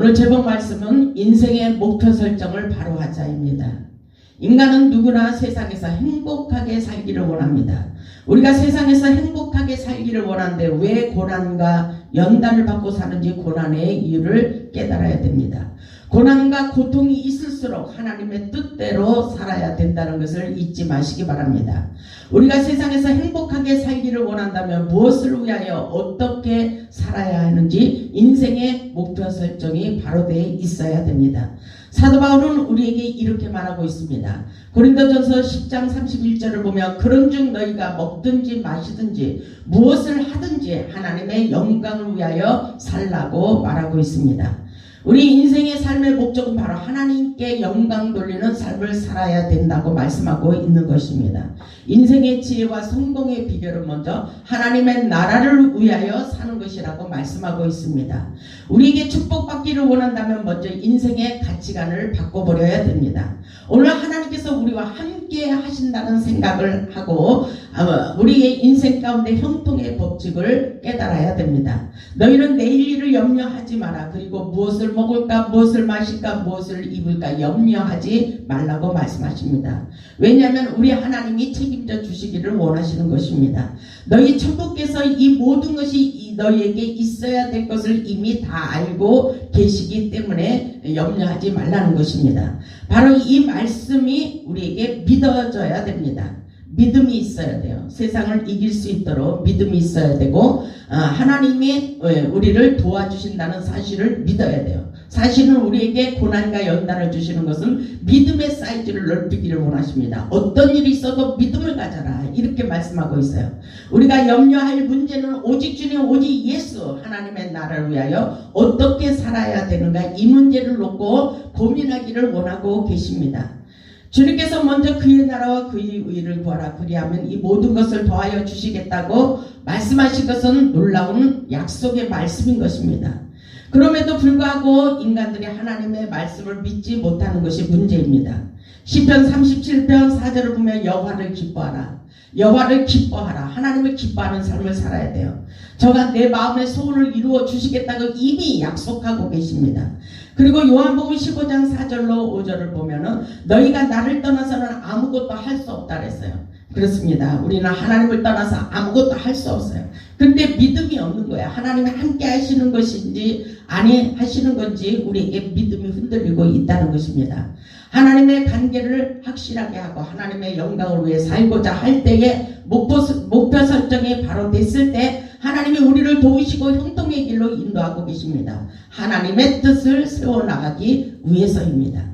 오늘 제목 말씀은 인생의 목표 설정을 바로 하자입니다. 인간은 누구나 세상에서 행복하게 살기를 원합니다. 우리가 세상에서 행복하게 살기를 원하는데 왜 고난과 연단을 받고 사는지 고난의 이유를 깨달아야 됩니다. 고난과 고통이 있을수록 하나님의 뜻대로 살아야 된다는 것을 잊지 마시기 바랍니다. 우리가 세상에서 행복하게 살기를 원한다면 무엇을 위하여 어떻게 살아야 하는지 인생의 목표 설정이 바로 되어 있어야 됩니다. 사도 바울은 우리에게 이렇게 말하고 있습니다. 고린도전서 10장 31절을 보면 그런즉 너희가 먹든지 마시든지 무엇을 하든지 하나님의 영광을 위하여 살라고 말하고 있습니다. 우리 인생의 삶의 목적은 바로 하나님께 영광 돌리는 삶을 살아야 된다고 말씀하고 있는 것입니다. 인생의 지혜와 성공의 비결은 먼저 하나님의 나라를 위하여 사는 것이라고 말씀하고 있습니다. 우리에게 축복받기를 원한다면 먼저 인생의 가치관을 바꿔버려야 됩니다. 오늘 하나님께서 우리와 함께 하신다는 생각을 하고 우리의 인생 가운데 형통의 법칙을 깨달아야 됩니다. 너희는 내일 일을 염려하지 마라. 그리고 무엇을 먹을까, 무엇을 마실까, 무엇을 입을까 염려하지 말라고 말씀하십니다. 왜냐하면 우리 하나님이 책임져 주시기를 원하시는 것입니다. 너희 천부께서 이 모든 것이 너희에게 있어야 될 것을 이미 다 알고 계시기 때문에 염려하지 말라는 것입니다. 바로 이 말씀이 우리에게 믿어져야 됩니다. 믿음이 있어야 돼요. 세상을 이길 수 있도록 믿음이 있어야 되고 하나님이 우리를 도와주신다는 사실을 믿어야 돼요. 사실은 우리에게 고난과 연단을 주시는 것은 믿음의 사이즈를 넓히기를 원하십니다. 어떤 일이 있어도 믿음을 가져라 이렇게 말씀하고 있어요. 우리가 염려할 문제는 오직 주님 오직 예수 하나님의 나라를 위하여 어떻게 살아야 되는가 이 문제를 놓고 고민하기를 원하고 계십니다. 주님께서 먼저 그의 나라와 그의 의를 구하라. 그리하면 이 모든 것을 더하여 주시겠다고 말씀하신 것은 놀라운 약속의 말씀인 것입니다. 그럼에도 불구하고 인간들이 하나님의 말씀을 믿지 못하는 것이 문제입니다. 시편 37편 4절을 보면 여호와를 기뻐하라. 여호와를 기뻐하라. 하나님을 기뻐하는 삶을 살아야 돼요. 저가 내 마음의 소원을 이루어 주시겠다고 이미 약속하고 계십니다. 그리고 요한복음 15장 4절로 5절을 보면은 너희가 나를 떠나서는 아무것도 할 수 없다 그랬어요. 그렇습니다. 우리는 하나님을 떠나서 아무것도 할 수 없어요. 근데 믿음이 없는 거야. 하나님이 함께 하시는 것인지 아니 하시는 건지 우리에게 믿음이 흔들리고 있다는 것입니다. 하나님의 관계를 확실하게 하고 하나님의 영광을 위해 살고자 할 때에 목표 설정이 바로 됐을 때 하나님이 우리를 도우시고 형통의 길로 인도하고 계십니다. 하나님의 뜻을 세워나가기 위해서입니다.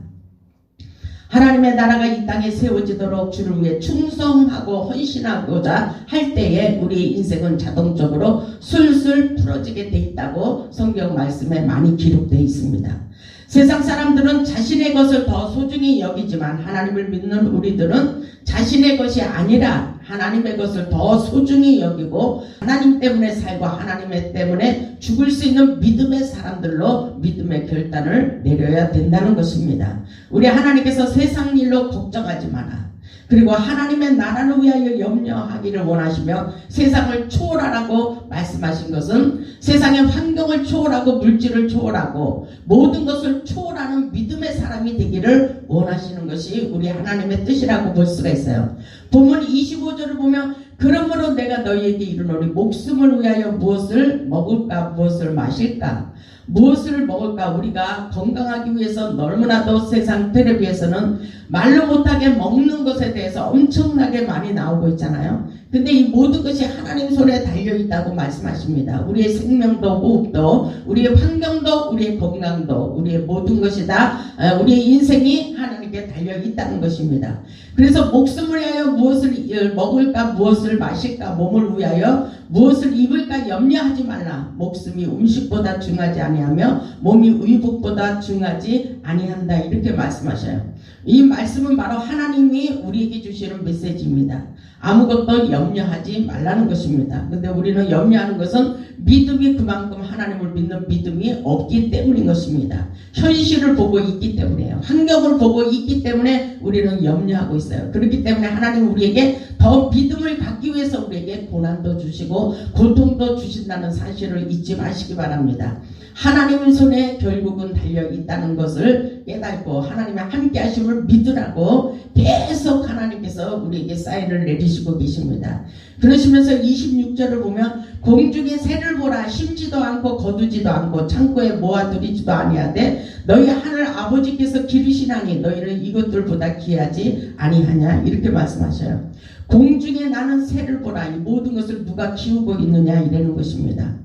하나님의 나라가 이 땅에 세워지도록 주를 위해 충성하고 헌신하고자 할 때에 우리의 인생은 자동적으로 술술 풀어지게 돼 있다고 성경 말씀에 많이 기록되어 있습니다. 세상 사람들은 자신의 것을 더 소중히 여기지만 하나님을 믿는 우리들은 자신의 것이 아니라 하나님의 것을 더 소중히 여기고 하나님 때문에 살고 하나님 때문에 죽을 수 있는 믿음의 사람들로 믿음의 결단을 내려야 된다는 것입니다. 우리 하나님께서 세상 일로 걱정하지 마라. 그리고 하나님의 나라를 위하여 염려하기를 원하시며 세상을 초월하라고 말씀하신 것은 세상의 환경을 초월하고 물질을 초월하고 모든 것을 초월하는 믿음의 사람이 되기를 원하시는 것이 우리 하나님의 뜻이라고 볼 수가 있어요. 본문 25절을 보면 그러므로 내가 너희에게 이르노니 목숨을 위하여 무엇을 먹을까 무엇을 마실까 무엇을 먹을까. 우리가 건강하기 위해서 너무나도 세상 텔레비에서는 말로 못하게 먹는 것에 대해서 엄청나게 많이 나오고 있잖아요. 근데 이 모든 것이 하나님 손에 달려있다고 말씀하십니다. 우리의 생명도 호흡도 우리의 환경도 우리의 건강도 우리의 모든 것이 다 우리의 인생이 하나님께 달려있다는 것입니다. 그래서 목숨을 위하여 무엇을 먹을까 무엇을 마실까 몸을 위하여 무엇을 입을까 염려하지 말라. 목숨이 음식보다 중하지 아니하며 몸이 의복보다 중하지 아니한다 이렇게 말씀하셔요. 이 말씀은 바로 하나님이 우리에게 주시는 메시지입니다. 아무것도 염려하지 말라는 것입니다. 근데 우리는 염려하는 것은 믿음이 그만큼 하나님을 믿는 믿음이 없기 때문인 것입니다. 현실을 보고 있기 때문에요. 환경을 보고 있기 때문에 우리는 염려하고 있어요. 그렇기 때문에 하나님 우리에게 더 믿음을 갖기 위해서 우리에게 고난도 주시고 고통도 주신다는 사실을 잊지 마시기 바랍니다. 하나님 손에 결국은 달려 달려 있다는 것을 깨닫고 하나님의 함께 하심을 믿으라고 계속 하나님께서 우리에게 사인을 내리시고 계십니다. 그러시면서 26절을 보면 공중의 새를 보라. 심지도 않고 거두지도 않고 창고에 모아두리지도 아니하되 너희 하늘 아버지께서 기르시나니 너희는 이것들보다 귀하지 아니하냐, 이렇게 말씀하셔요. 공중에 나는 새를 보라. 이 모든 것을 누가 키우고 있느냐 이라는 것입니다.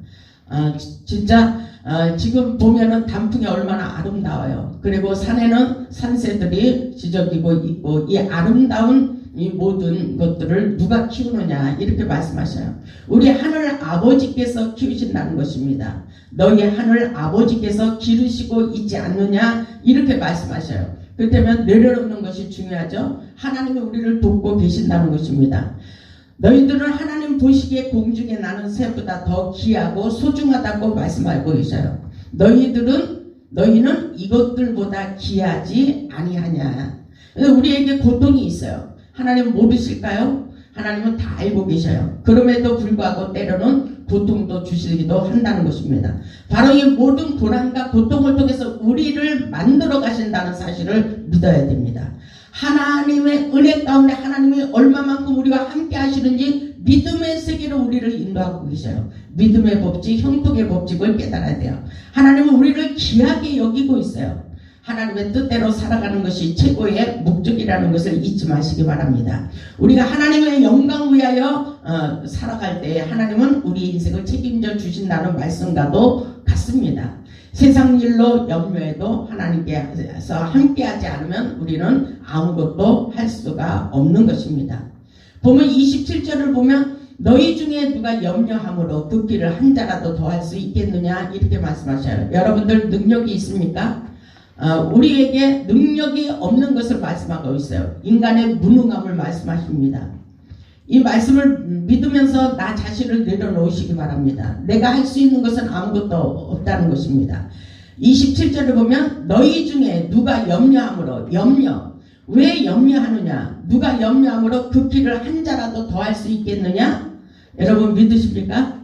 진짜 지금 보면은 단풍이 얼마나 아름다워요. 그리고 산에는 산새들이 지저귀고 있고, 이 아름다운 이 모든 것들을 누가 키우느냐 이렇게 말씀하셔요. 우리 하늘 아버지께서 키우신다는 것입니다. 너희 하늘 아버지께서 기르시고 있지 않느냐 이렇게 말씀하셔요. 그렇다면 내려놓는 것이 중요하죠. 하나님이 우리를 돕고 계신다는 것입니다. 너희들은 하나님 보시기에 공중에 나는 새보다 더 귀하고 소중하다고 말씀하고 계셔요. 너희는 이것들보다 귀하지 아니하냐. 우리에게 고통이 있어요. 하나님 모르실까요? 하나님은 다 알고 계셔요. 그럼에도 불구하고 때로는 고통도 주시기도 한다는 것입니다. 바로 이 모든 고난과 고통을 통해서 우리를 만들어 가신다는 사실을 믿어야 됩니다. 하나님의 은혜 가운데 하나님이 얼마만큼 우리와 함께 하시는지 믿음의 세계로 우리를 인도하고 계셔요. 믿음의 법칙, 형통의 법칙을 깨달아야 돼요. 하나님은 우리를 귀하게 여기고 있어요. 하나님의 뜻대로 살아가는 것이 최고의 목적이라는 것을 잊지 마시기 바랍니다. 우리가 하나님의 영광 위하여 살아갈 때 하나님은 우리 인생을 책임져 주신다는 말씀과도 같습니다. 세상 일로 염려해도 하나님께서 함께하지 않으면 우리는 아무것도 할 수가 없는 것입니다. 보면 27절을 보면 너희 중에 누가 염려함으로 그 길을 한 자라도 더 할 수 있겠느냐 이렇게 말씀하셔요. 여러분들 능력이 있습니까? 우리에게 능력이 없는 것을 말씀하고 있어요. 인간의 무능함을 말씀하십니다. 이 말씀을 믿으면서 나 자신을 내려놓으시기 바랍니다. 내가 할 수 있는 것은 아무것도 없다는 것입니다. 27절을 보면 너희 중에 누가 염려함으로, 왜 염려하느냐? 누가 염려함으로 그 길을 한 자라도 더 할 수 있겠느냐? 여러분 믿으십니까?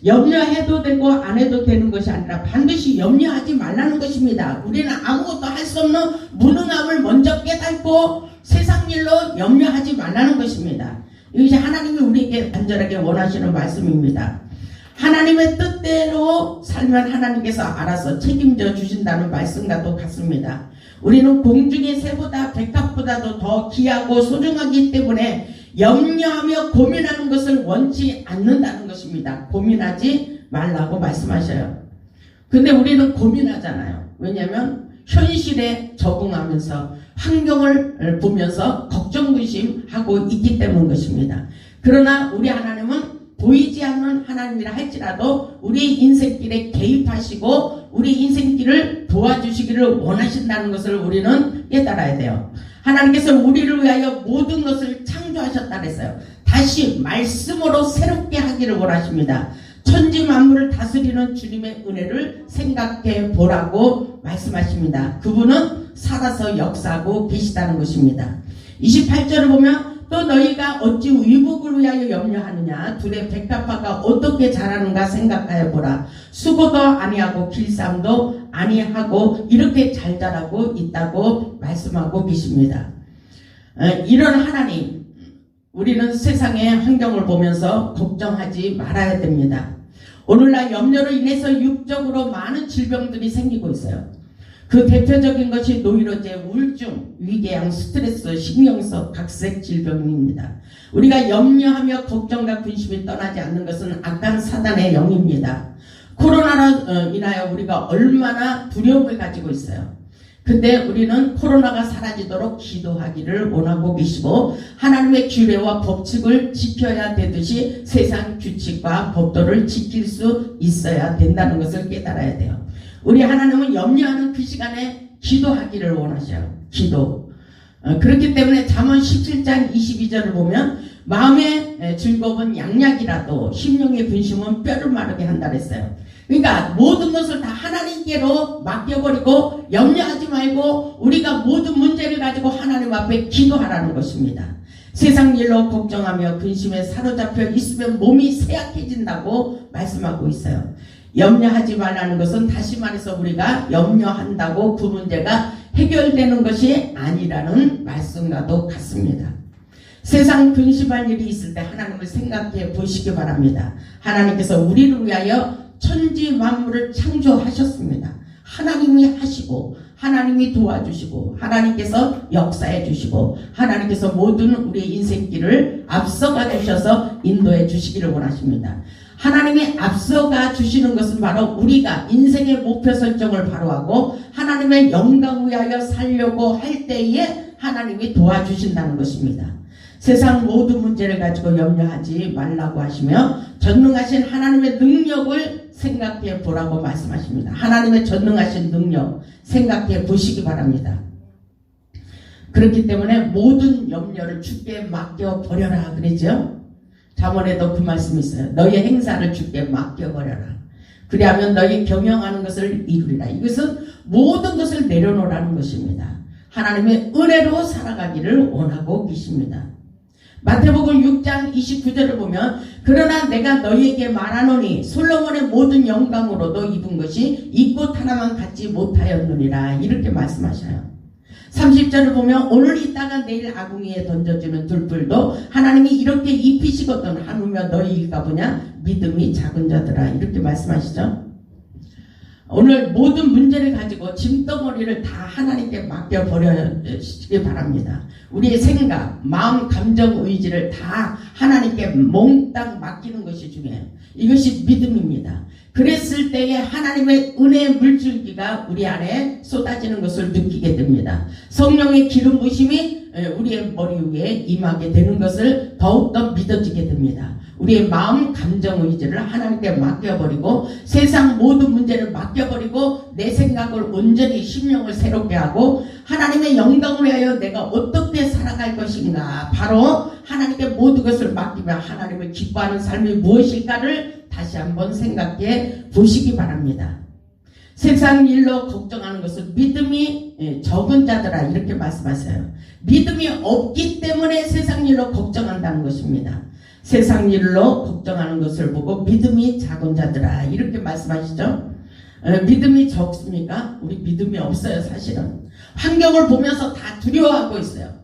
염려해도 되고 안 해도 되는 것이 아니라 반드시 염려하지 말라는 것입니다. 우리는 아무것도 할 수 없는 무능함을 먼저 깨닫고 세상 일로 염려하지 말라는 것입니다. 이것이 하나님이 우리에게 간절하게 원하시는 말씀입니다. 하나님의 뜻대로 살면 하나님께서 알아서 책임져 주신다는 말씀과도 같습니다. 우리는 공중의 새보다 백합보다도 더 귀하고 소중하기 때문에 염려하며 고민하는 것을 원치 않는다는 것입니다. 고민하지 말라고 말씀하셔요. 근데 우리는 고민하잖아요. 왜냐하면 현실에 적응하면서 환경을 보면서 걱정무심하고 있기 때문인 것입니다. 그러나 우리 하나님은 보이지 않는 하나님이라 할지라도 우리 인생길에 개입하시고 우리 인생길을 도와주시기를 원하신다는 것을 우리는 깨달아야 돼요. 하나님께서 우리를 위하여 모든 것을 창조하셨다 그랬어요. 다시 말씀으로 새롭게 하기를 원하십니다. 천지 만물을 다스리는 주님의 은혜를 생각해 보라고 말씀하십니다. 그분은 살아서 역사하고 계시다는 것입니다. 28절을 보면 또 너희가 어찌 의복을 위하여 염려하느냐. 둘의 백합화가 어떻게 자라는가 생각하여 보라. 수고도 아니하고 길쌈도 아니하고 이렇게 잘 자라고 있다고 말씀하고 계십니다. 이런 하나님, 우리는 세상의 환경을 보면서 걱정하지 말아야 됩니다. 오늘날 염려로 인해서 육적으로 많은 질병들이 생기고 있어요. 그 대표적인 것이 노이로제, 우울증, 위궤양, 스트레스, 신경성, 각색 질병입니다. 우리가 염려하며 걱정과 근심이 떠나지 않는 것은 악한 사단의 영입니다. 코로나로 인하여 우리가 얼마나 두려움을 가지고 있어요. 근데 우리는 코로나가 사라지도록 기도하기를 원하고 계시고 하나님의 규례와 법칙을 지켜야 되듯이 세상 규칙과 법도를 지킬 수 있어야 된다는 것을 깨달아야 돼요. 우리 하나님은 염려하는 그 시간에 기도하기를 원하셔요. 기도. 그렇기 때문에 잠언 17장 22절을 보면 마음의 즐거움은 양약이라도 심령의 근심은 뼈를 마르게 한다 그랬어요. 그러니까 모든 것을 다 하나님께로 맡겨버리고 염려하지 말고 우리가 모든 문제를 가지고 하나님 앞에 기도하라는 것입니다. 세상 일로 걱정하며 근심에 사로잡혀 있으면 몸이 쇠약해진다고 말씀하고 있어요. 염려하지 말라는 것은 다시 말해서 우리가 염려한다고 그 문제가 해결되는 것이 아니라는 말씀과도 같습니다. 세상 근심할 일이 있을 때 하나님을 생각해 보시기 바랍니다. 하나님께서 우리를 위하여 천지 만물을 창조하셨습니다. 하나님이 하시고 하나님이 도와주시고 하나님께서 역사해 주시고 하나님께서 모든 우리의 인생길을 앞서가 주셔서 인도해 주시기를 원하십니다. 하나님이 앞서가 주시는 것은 바로 우리가 인생의 목표 설정을 바로 하고 하나님의 영광을 위하여 살려고 할 때에 하나님이 도와주신다는 것입니다. 세상 모든 문제를 가지고 염려하지 말라고 하시며 전능하신 하나님의 능력을 생각해 보라고 말씀하십니다. 하나님의 전능하신 능력 생각해 보시기 바랍니다. 그렇기 때문에 모든 염려를 주께 맡겨버려라 그러죠. 잠언에도 그 말씀이 있어요. 너희 행사를 주께 맡겨버려라. 그리하면 너희 경영하는 것을 이루리라. 이것은 모든 것을 내려놓으라는 것입니다. 하나님의 은혜로 살아가기를 원하고 계십니다. 마태복음 6장 29절을 보면 그러나 내가 너희에게 말하노니 솔로몬의 모든 영광으로도 입은 것이 이 꽃 하나만 갖지 못하였느니라 이렇게 말씀하셔요. 30절을 보면 오늘 있다가 내일 아궁이에 던져지는 들불도 하나님이 이렇게 입히시거든 하누며 너희가 보냐 믿음이 작은 자들아 이렇게 말씀하시죠. 오늘 모든 문제를 가지고 짐덩어리를 다 하나님께 맡겨버리시기 바랍니다. 우리의 생각, 마음, 감정, 의지를 다 하나님께 몽땅 맡기는 것이 중요해요. 이것이 믿음입니다. 그랬을 때에 하나님의 은혜의 물줄기가 우리 안에 쏟아지는 것을 느끼게 됩니다. 성령의 기름 부으심이 우리의 머리 위에 임하게 되는 것을 더욱더 믿어지게 됩니다. 우리의 마음, 감정, 의지를 하나님께 맡겨버리고 세상 모든 문제를 맡겨버리고 내 생각을 온전히 심령을 새롭게 하고 하나님의 영광을 위하여 내가 어떻게 살아갈 것인가 바로 하나님께 모든 것을 맡기며 하나님을 기뻐하는 삶이 무엇일까를 다시 한번 생각해 보시기 바랍니다. 세상 일로 걱정하는 것은 믿음이 적은 자들아 이렇게 말씀하세요. 믿음이 없기 때문에 세상 일로 걱정한다는 것입니다. 세상 일로 걱정하는 것을 보고 믿음이 작은 자들아 이렇게 말씀하시죠. 믿음이 적습니까? 우리 믿음이 없어요. 사실은 환경을 보면서 다 두려워하고 있어요.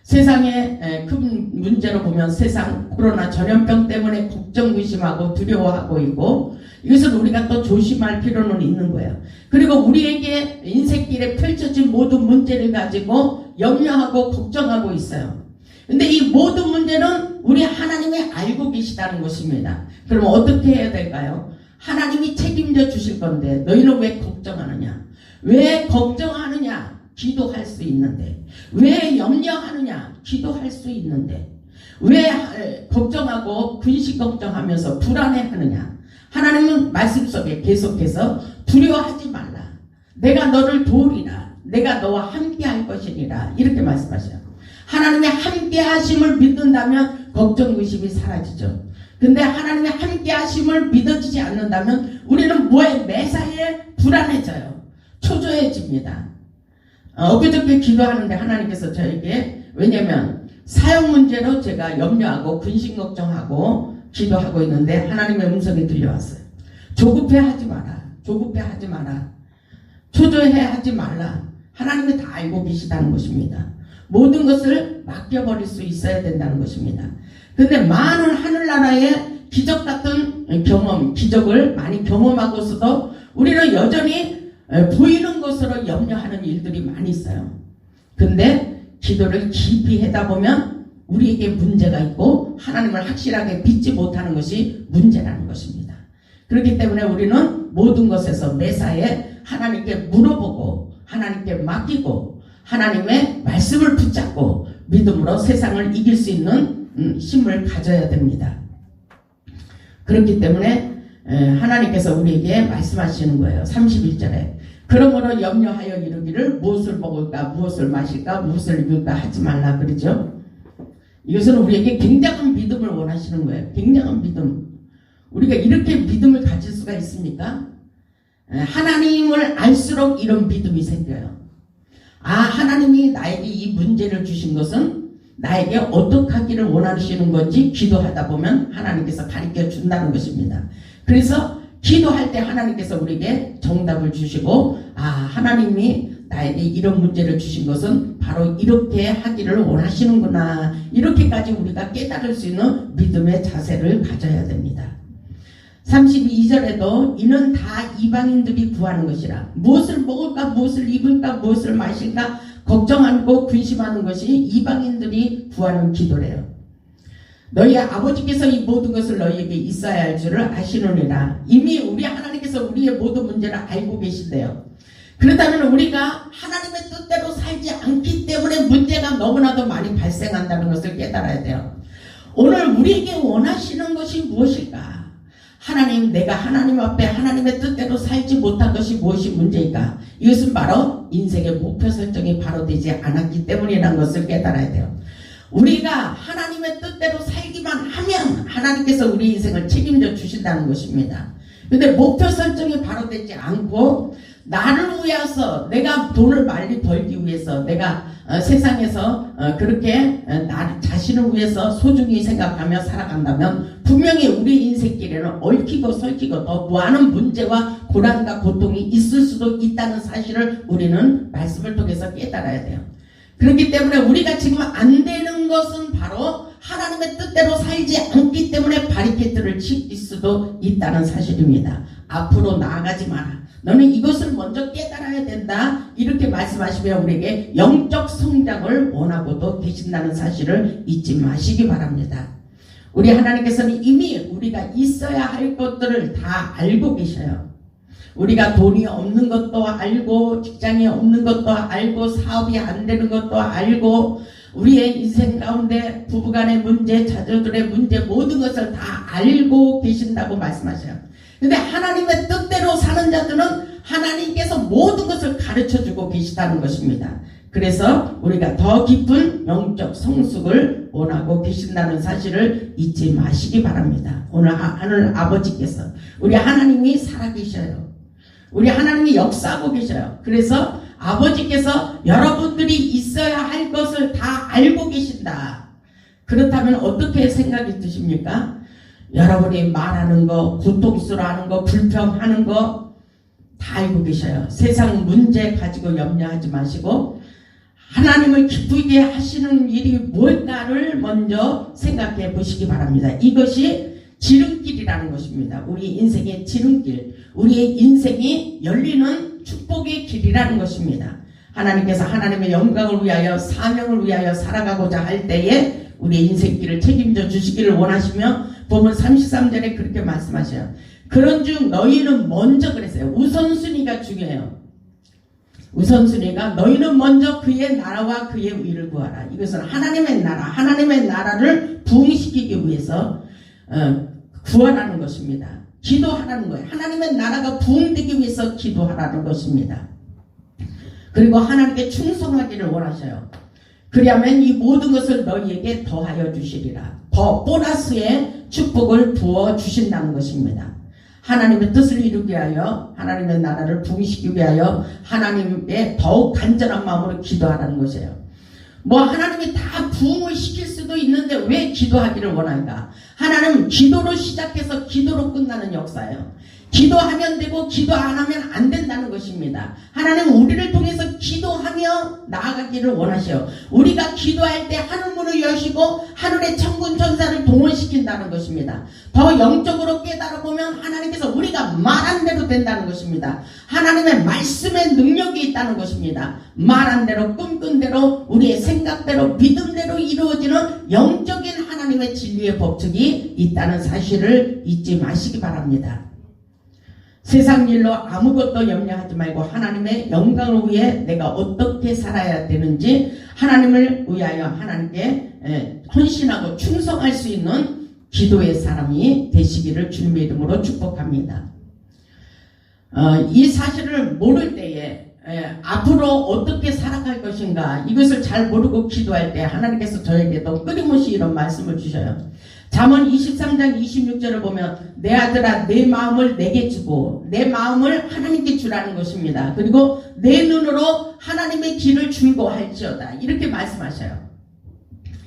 세상의 큰 문제로 보면 세상 코로나 전염병 때문에 걱정 의심하고 두려워하고 있고 이것을 우리가 또 조심할 필요는 있는 거예요. 그리고 우리에게 인생길에 펼쳐진 모든 문제를 가지고 염려하고 걱정하고 있어요. 근데 이 모든 문제는 우리 하나님이 알고 계시다는 것입니다. 그럼 어떻게 해야 될까요? 하나님이 책임져 주실 건데 너희는 왜 걱정하느냐? 왜 걱정하느냐? 기도할 수 있는데. 왜 염려하느냐? 기도할 수 있는데. 왜 걱정하고 근심 걱정하면서 불안해하느냐? 하나님은 말씀 속에 계속해서 두려워하지 말라. 내가 너를 도우리라. 내가 너와 함께 할 것이니라. 이렇게 말씀하셔요. 하나님의 함께 하심을 믿는다면 걱정 의심이 사라지죠. 근데 하나님의 함께 하심을 믿어지지 않는다면 우리는 매사에 불안해져요. 초조해집니다. 엊그저께 기도하는데 하나님께서 저에게 왜냐면 사역 문제로 제가 염려하고 근심 걱정하고 기도하고 있는데 하나님의 음성이 들려왔어요. 조급해하지 마라. 조급해하지 마라. 초조해하지 말라. 하나님이 다 알고 계시다는 것입니다. 모든 것을 맡겨버릴 수 있어야 된다는 것입니다. 근데 많은 하늘나라의 기적 같은 경험, 기적을 많이 경험하고서도 우리는 여전히 보이는 것으로 염려하는 일들이 많이 있어요. 근데 기도를 깊이 하다 보면 우리에게 문제가 있고 하나님을 확실하게 믿지 못하는 것이 문제라는 것입니다. 그렇기 때문에 우리는 모든 것에서 매사에 하나님께 물어보고 하나님께 맡기고 하나님의 말씀을 붙잡고 믿음으로 세상을 이길 수 있는 힘을 가져야 됩니다. 그렇기 때문에 하나님께서 우리에게 말씀하시는 거예요. 31절에 그러므로 염려하여 이르기를 무엇을 먹을까 무엇을 마실까 무엇을 입을까 하지 말라 그러죠. 이것은 우리에게 굉장한 믿음을 원하시는 거예요. 굉장한 믿음. 우리가 이렇게 믿음을 가질 수가 있습니까? 하나님을 알수록 이런 믿음이 생겨요. 하나님이 나에게 이 문제를 주신 것은 나에게 어떻게 하기를 원하시는 건지 기도하다 보면 하나님께서 가르쳐 준다는 것입니다. 그래서 기도할 때 하나님께서 우리에게 정답을 주시고 하나님이 나에게 이런 문제를 주신 것은 바로 이렇게 하기를 원하시는구나. 이렇게까지 우리가 깨달을 수 있는 믿음의 자세를 가져야 됩니다. 32절에도 이는 다 이방인들이 구하는 것이라. 무엇을 먹을까, 무엇을 입을까, 무엇을 마실까 걱정하고 근심하는 것이 이방인들이 구하는 기도래요. 너희 아버지께서 이 모든 것을 너희에게 있어야 할 줄을 아시느니라. 이미 우리 하나님께서 우리의 모든 문제를 알고 계신대요. 그렇다면 우리가 하나님의 뜻대로 살지 않기 때문에 문제가 너무나도 많이 발생한다는 것을 깨달아야 돼요. 오늘 우리에게 원하시는 것이 무엇일까? 하나님, 내가 하나님 앞에 하나님의 뜻대로 살지 못한 것이 무엇이 문제일까? 이것은 바로 인생의 목표 설정이 바로 되지 않았기 때문이라는 것을 깨달아야 돼요. 우리가 하나님의 뜻대로 살기만 하면 하나님께서 우리 인생을 책임져 주신다는 것입니다. 근데 목표 설정이 바로 되지 않고 나를 위해서, 내가 돈을 많이 벌기 위해서, 내가 세상에서 그렇게 나 자신을 위해서 소중히 생각하며 살아간다면 분명히 우리 인생길에는 얽히고 설키고 더 많은 문제와 고난과 고통이 있을 수도 있다는 사실을 우리는 말씀을 통해서 깨달아야 돼요. 그렇기 때문에 우리가 지금 안 되는 것은 바로 하나님의 뜻대로 살지 않기 때문에 바리케이트를 칠 수도 있다는 사실입니다. 앞으로 나아가지 마라. 너는 이것을 먼저 깨달아야 된다. 이렇게 말씀하시며 우리에게 영적 성장을 원하고도 계신다는 사실을 잊지 마시기 바랍니다. 우리 하나님께서는 이미 우리가 있어야 할 것들을 다 알고 계셔요. 우리가 돈이 없는 것도 알고, 직장이 없는 것도 알고, 사업이 안 되는 것도 알고, 우리의 인생 가운데 부부간의 문제, 자녀들의 문제, 모든 것을 다 알고 계신다고 말씀하셔요. 근데 하나님의 뜻대로 사는 자들은 하나님께서 모든 것을 가르쳐주고 계시다는 것입니다. 그래서 우리가 더 깊은 영적 성숙을 원하고 계신다는 사실을 잊지 마시기 바랍니다. 오늘 하늘 아버지께서, 우리 하나님이 살아계셔요. 우리 하나님이 역사하고 계셔요. 그래서 아버지께서 여러분들이 있어야 할 것을 다 알고 계신다. 그렇다면 어떻게 생각이 드십니까? 여러분이 말하는 거, 고통스러워하는 거, 불평하는 거 다 알고 계셔요. 세상 문제 가지고 염려하지 마시고 하나님을 기쁘게 하시는 일이 뭘까를 먼저 생각해 보시기 바랍니다. 이것이 지름길이라는 것입니다. 우리 인생의 지름길, 우리의 인생이 열리는 축복의 길이라는 것입니다. 하나님께서 하나님의 영광을 위하여, 사명을 위하여 살아가고자 할 때에 우리의 인생길을 책임져 주시기를 원하시며 보면 33절에 그렇게 말씀하셔요. 그런즉 너희는 먼저, 그랬어요. 우선순위가 중요해요. 우선순위가 너희는 먼저 그의 나라와 그의 의를 구하라. 이것은 하나님의 나라, 하나님의 나라를 부흥시키기 위해서 구하라는 것입니다. 기도하라는 거예요. 하나님의 나라가 부흥되기 위해서 기도하라는 것입니다. 그리고 하나님께 충성하기를 원하셔요. 그리하면 이 모든 것을 너희에게 더하여 주시리라. 더 보너스의 축복을 부어 주신다는 것입니다. 하나님의 뜻을 이루기 위하여, 하나님의 나라를 부흥시키기 위하여 하나님께 더욱 간절한 마음으로 기도하라는 것이에요. 하나님이 다 부흥을 시킬 수도 있는데 왜 기도하기를 원할까? 하나님은 기도로 시작해서 기도로 끝나는 역사예요. 기도하면 되고 기도 안 하면 안 된다는 것입니다. 하나님은 우리를 통해서 기도하며 나아가기를 원하셔요. 우리가 기도할 때 하늘문을 여시고 하늘의 천군 천사를 동원시킨다는 것입니다. 더 영적으로 깨달아보면 하나님께서 우리가 말한 대로 된다는 것입니다. 하나님의 말씀의 능력이 있다는 것입니다. 말한 대로, 꿈꾼 대로, 우리의 생각대로, 믿음대로 이루어지는 영적인 하나님의 진리의 법칙이 있다는 사실을 잊지 마시기 바랍니다. 세상 일로 아무것도 염려하지 말고 하나님의 영광을 위해 내가 어떻게 살아야 되는지 하나님을 위하여 하나님께 헌신하고 충성할 수 있는 기도의 사람이 되시기를 주님의 이름으로 축복합니다. 이 사실을 모를 때에 앞으로 어떻게 살아갈 것인가, 이것을 잘 모르고 기도할 때 하나님께서 저에게도 끊임없이 이런 말씀을 주셔요. 잠언 23장 26절을 보면 내 아들아 내 마음을 내게 주고 내 마음을 하나님께 주라는 것입니다. 그리고 내 눈으로 하나님의 길을 즐거워할지어다, 이렇게 말씀하셔요.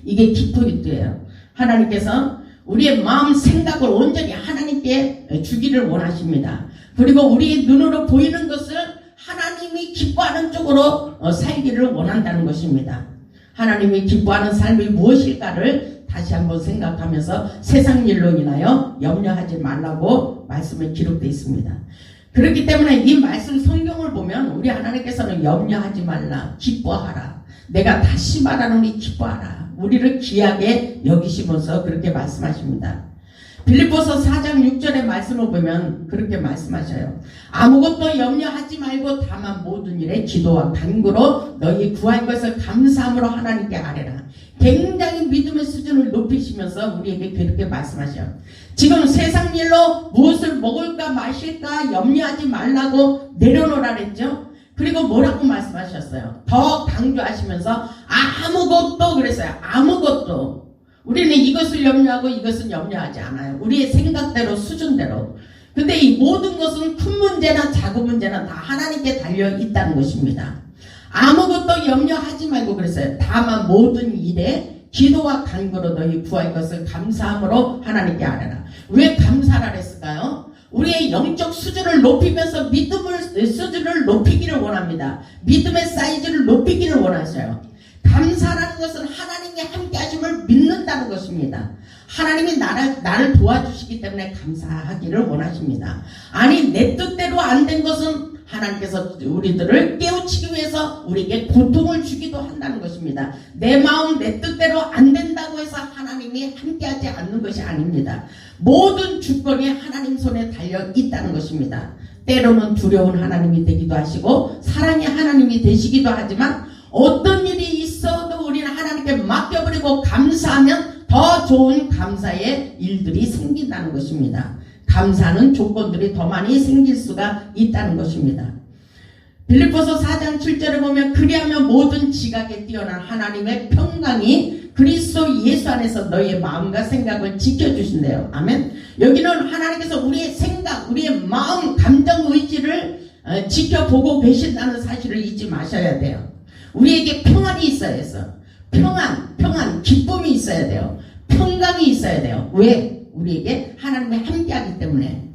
이게 기포인트예요. 하나님께서 우리의 마음 생각을 온전히 하나님께 주기를 원하십니다. 그리고 우리의 눈으로 보이는 것을 하나님이 기뻐하는 쪽으로 살기를 원한다는 것입니다. 하나님이 기뻐하는 삶이 무엇일까를 다시 한번 생각하면서 세상 일로 인하여 염려하지 말라고 말씀에 기록되어 있습니다. 그렇기 때문에 이 말씀 성경을 보면 우리 하나님께서는 염려하지 말라, 기뻐하라. 내가 다시 말하노니 기뻐하라. 우리를 귀하게 여기시면서 그렇게 말씀하십니다. 빌립보서 4장 6절의 말씀을 보면 그렇게 말씀하셔요. 아무것도 염려하지 말고 다만 모든 일에 기도와 간구로 너희 구한 것을 감사함으로 하나님께 아뢰라. 굉장히 믿음의 수준을 높이시면서 우리에게 그렇게 말씀하셔요. 지금 세상 일로 무엇을 먹을까 마실까 염려하지 말라고 내려놓으라 그랬죠. 그리고 뭐라고 말씀하셨어요? 더 강조하시면서 아무것도 그랬어요. 아무것도. 우리는 이것을 염려하고 이것은 염려하지 않아요. 우리의 생각대로 수준대로. 근데 이 모든 것은 큰 문제나 작은 문제나 다 하나님께 달려 있다는 것입니다. 아무것도 염려하지 말고 그랬어요. 다만 모든 일에 기도와 간구로 너희 구할 것을 감사함으로 하나님께 아뢰라. 왜 감사라 했을까요? 우리의 영적 수준을 높이면서 믿음의 수준을 높이기를 원합니다. 믿음의 사이즈를 높이기를 원하셔요. 감사라는 것은 하나님이 함께 하심을 믿는다는 것입니다. 하나님이 나를 도와주시기 때문에 감사하기를 원하십니다. 아니 내 뜻대로 안 된 것은 하나님께서 우리들을 깨우치기 위해서 우리에게 고통을 주기도 한다는 것입니다. 내 마음 내 뜻대로 안 된다고 해서 하나님이 함께하지 않는 것이 아닙니다. 모든 주권이 하나님 손에 달려 있다는 것입니다. 때로는 두려운 하나님이 되기도 하시고 사랑의 하나님이 되시기도 하지만 어떤 일이 있어도 우리는 하나님께 맡겨버리고 감사하면 더 좋은 감사의 일들이 생긴다는 것입니다. 감사는 조건들이 더 많이 생길 수가 있다는 것입니다. 빌립보서 4장 7절에 보면 그리하면 모든 지각에 뛰어난 하나님의 평강이 그리스도 예수 안에서 너희의 마음과 생각을 지켜주신대요. 아멘. 여기는 하나님께서 우리의 생각, 우리의 마음, 감정, 의지를 지켜보고 계신다는 사실을 잊지 마셔야 돼요. 우리에게 평안이 있어야 해서 평안, 기쁨이 있어야 돼요. 평강이 있어야 돼요. 왜? 우리에게 하나님이 함께하기 때문에.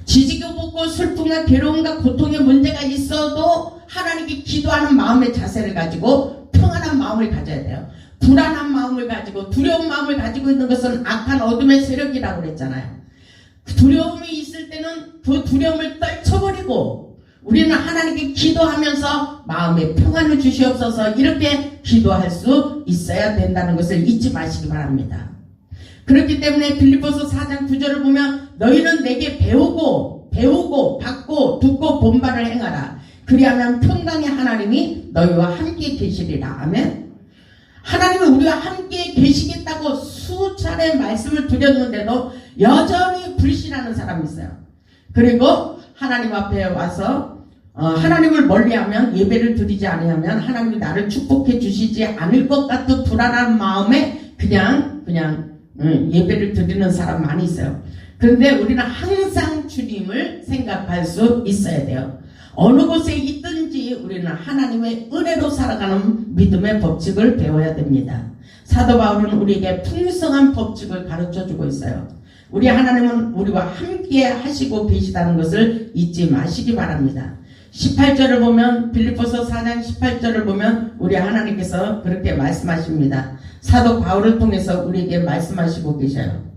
지지고 볶고 슬픔과 괴로움과 고통의 문제가 있어도 하나님께 기도하는 마음의 자세를 가지고 평안한 마음을 가져야 돼요. 불안한 마음을 가지고 두려운 마음을 가지고 있는 것은 악한 어둠의 세력이라고 그랬잖아요. 두려움이 있을 때는 그 두려움을 떨쳐버리고 우리는 하나님께 기도하면서 마음에 평안을 주시옵소서 이렇게 기도할 수 있어야 된다는 것을 잊지 마시기 바랍니다. 그렇기 때문에 빌립보서 4장 9절을 보면 너희는 내게 배우고 받고 듣고 본바를 행하라. 그리하면 평강의 하나님이 너희와 함께 계시리라. 아멘. 하나님은 우리와 함께 계시겠다고 수차례 말씀을 드렸는데도 여전히 불신하는 사람이 있어요. 그리고 하나님 앞에 와서 하나님을 멀리하면 예배를 드리지 아니하면 하나님이 나를 축복해 주시지 않을 것 같은 불안한 마음에 그냥 예배를 드리는 사람 많이 있어요. 그런데 우리는 항상 주님을 생각할 수 있어야 돼요. 어느 곳에 있든지 우리는 하나님의 은혜로 살아가는 믿음의 법칙을 배워야 됩니다. 사도 바울은 우리에게 풍성한 법칙을 가르쳐주고 있어요. 우리 하나님은 우리와 함께 하시고 계시다는 것을 잊지 마시기 바랍니다. 18절을 보면 빌립보서 4장 18절을 보면 우리 하나님께서 그렇게 말씀하십니다. 사도 바울을 통해서 우리에게 말씀하시고 계셔요.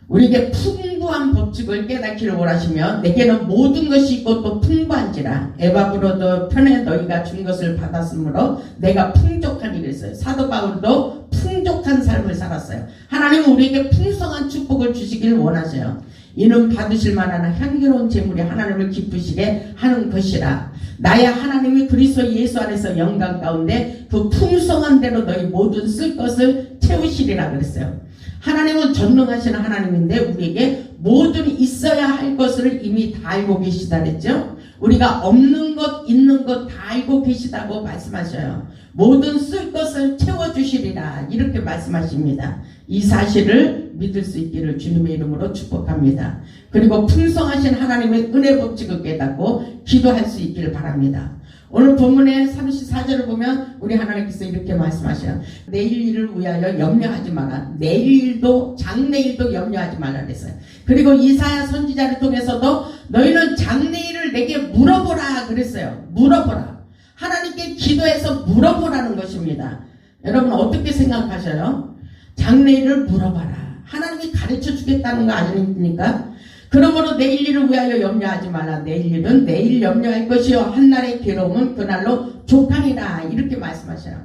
우리에게 풍부한 법칙을 깨닫기를 원하시며 내게는 모든 것이 있고 또 풍부한지라 에바브로도 편에 너희가 준 것을 받았으므로 내가 풍족하니 그랬어요. 사도 바울도 풍족한 삶을 살았어요. 하나님은 우리에게 풍성한 축복을 주시길 원하셔요. 이는 받으실 만한 향기로운 재물이 하나님을 기쁘시게 하는 것이라. 나의 하나님이 그리스도 예수 안에서 영광 가운데 그 풍성한 대로 너희 모든 쓸 것을 채우시리라 그랬어요. 하나님은 전능하신 하나님인데 우리에게 모든 있어야 할 것을 이미 다 알고 계시다 그랬죠. 우리가 없는 것 있는 것 다 알고 계시다고 말씀하셔요. 모든 쓸 것을 채워주시리라 이렇게 말씀하십니다. 이 사실을 믿을 수 있기를 주님의 이름으로 축복합니다. 그리고 풍성하신 하나님의 은혜 법칙을 깨닫고 기도할 수 있기를 바랍니다. 오늘 본문의 34절을 보면 우리 하나님께서 이렇게 말씀하셔요. 내일 일을 위하여 염려하지 마라. 내일 일도 장래일도 염려하지 말라 그랬어요. 그리고 이사야 선지자를 통해서도 너희는 장래일을 내게 물어보라 그랬어요. 물어보라. 하나님께 기도해서 물어보라는 것입니다. 여러분 어떻게 생각하셔요? 장래일을 물어봐라. 하나님이 가르쳐 주겠다는 거 아닙니까? 그러므로 내일 일을 위하여 염려하지 말라. 내일 일은 내일 염려할 것이요 한날의 괴로움은 그날로 족하니라. 이렇게 말씀하셔요.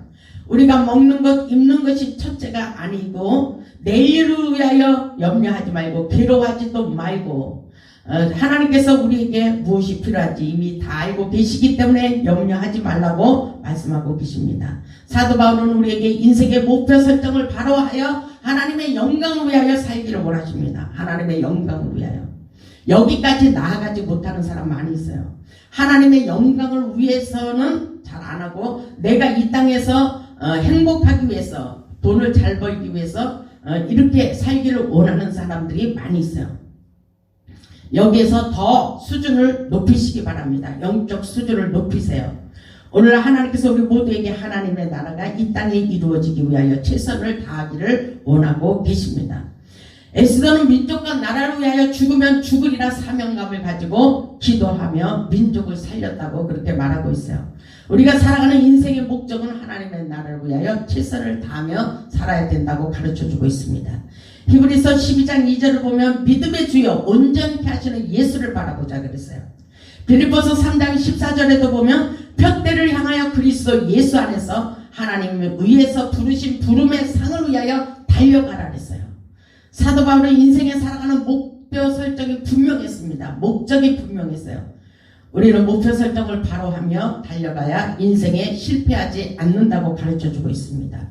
우리가 먹는 것 입는 것이 첫째가 아니고 내일 일을 위하여 염려하지 말고 괴로워하지도 말고 하나님께서 우리에게 무엇이 필요한지 이미 다 알고 계시기 때문에 염려하지 말라고 말씀하고 계십니다. 사도 바울은 우리에게 인생의 목표 설정을 바로 하여 하나님의 영광을 위하여 살기를 원하십니다. 하나님의 영광을 위하여. 여기까지 나아가지 못하는 사람 많이 있어요. 하나님의 영광을 위해서는 잘 안 하고 내가 이 땅에서 행복하기 위해서 돈을 잘 벌기 위해서 이렇게 살기를 원하는 사람들이 많이 있어요. 여기에서 더 수준을 높이시기 바랍니다. 영적 수준을 높이세요. 오늘 하나님께서 우리 모두에게 하나님의 나라가 이 땅에 이루어지기 위하여 최선을 다하기를 원하고 계십니다. 에스더는 민족과 나라를 위하여 죽으면 죽으리라 사명감을 가지고 기도하며 민족을 살렸다고 그렇게 말하고 있어요. 우리가 살아가는 인생의 목적은 하나님의 나라를 위하여 최선을 다하며 살아야 된다고 가르쳐주고 있습니다. 히브리서 12장 2절을 보면 믿음의 주여 온전케 하시는 예수를 바라보자 그랬어요. 빌립보서 3장 14절에도 보면 푯대를 향하여 그리스도 예수 안에서 하나님의 의에서 부르신 부름의 상을 위하여 달려가라 그랬어요. 사도 바울은 인생에 살아가는 목표 설정이 분명했습니다. 목적이 분명했어요. 우리는 목표 설정을 바로 하며 달려가야 인생에 실패하지 않는다고 가르쳐주고 있습니다.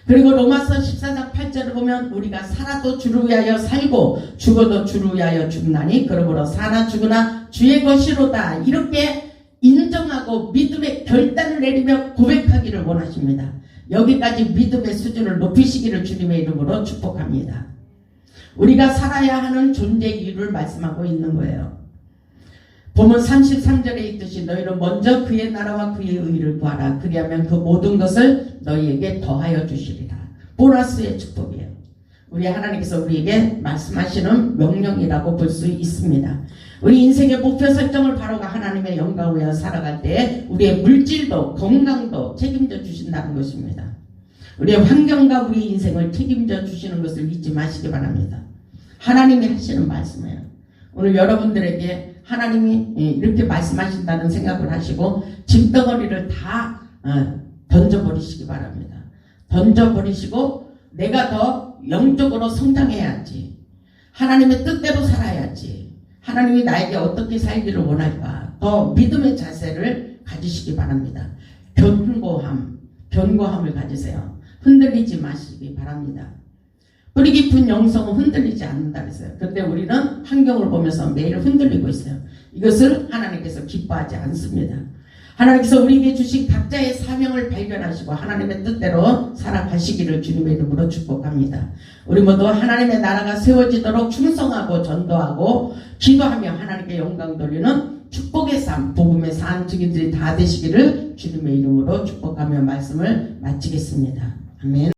그리고 로마서 14장 8절을 보면 우리가 살아도 주를 위하여 살고 죽어도 주를 위하여 죽나니 그러므로 사나 죽으나 주의 것이로다. 이렇게 인정하고 믿음의 결단을 내리며 고백하기를 원하십니다. 여기까지 믿음의 수준을 높이시기를 주님의 이름으로 축복합니다. 우리가 살아야 하는 존재 이유를 말씀하고 있는 거예요. 본문 33절에 있듯이 너희는 먼저 그의 나라와 그의 의를 구하라. 그리하면 그 모든 것을 너희에게 더하여 주시리라. 보너스의 축복이에요. 우리 하나님께서 우리에게 말씀하시는 명령이라고 볼 수 있습니다. 우리 인생의 목표 설정을 바로가 하나님의 영광을 위하여 살아갈 때 우리의 물질도 건강도 책임져 주신다는 것입니다. 우리의 환경과 우리 인생을 책임져 주시는 것을 잊지 마시기 바랍니다. 하나님이 하시는 말씀이에요. 오늘 여러분들에게 하나님이 이렇게 말씀하신다는 생각을 하시고 짐덩어리를 다 던져버리시기 바랍니다. 던져버리시고 내가 더 영적으로 성장해야지. 하나님의 뜻대로 살아야지. 하나님이 나에게 어떻게 살기를 원할까. 더 믿음의 자세를 가지시기 바랍니다. 견고함을 가지세요. 흔들리지 마시기 바랍니다. 뿌리 깊은 영성은 흔들리지 않는다 그랬어요. 그런데 우리는 환경을 보면서 매일 흔들리고 있어요. 이것을 하나님께서 기뻐하지 않습니다. 하나님께서 우리에게 주신 각자의 사명을 발견하시고 하나님의 뜻대로 살아가시기를 주님의 이름으로 축복합니다. 우리 모두 하나님의 나라가 세워지도록 충성하고 전도하고 기도하며 하나님께 영광 돌리는 축복의 삶, 복음의 산 증인들이 다 되시기를 주님의 이름으로 축복하며 말씀을 마치겠습니다. 아멘.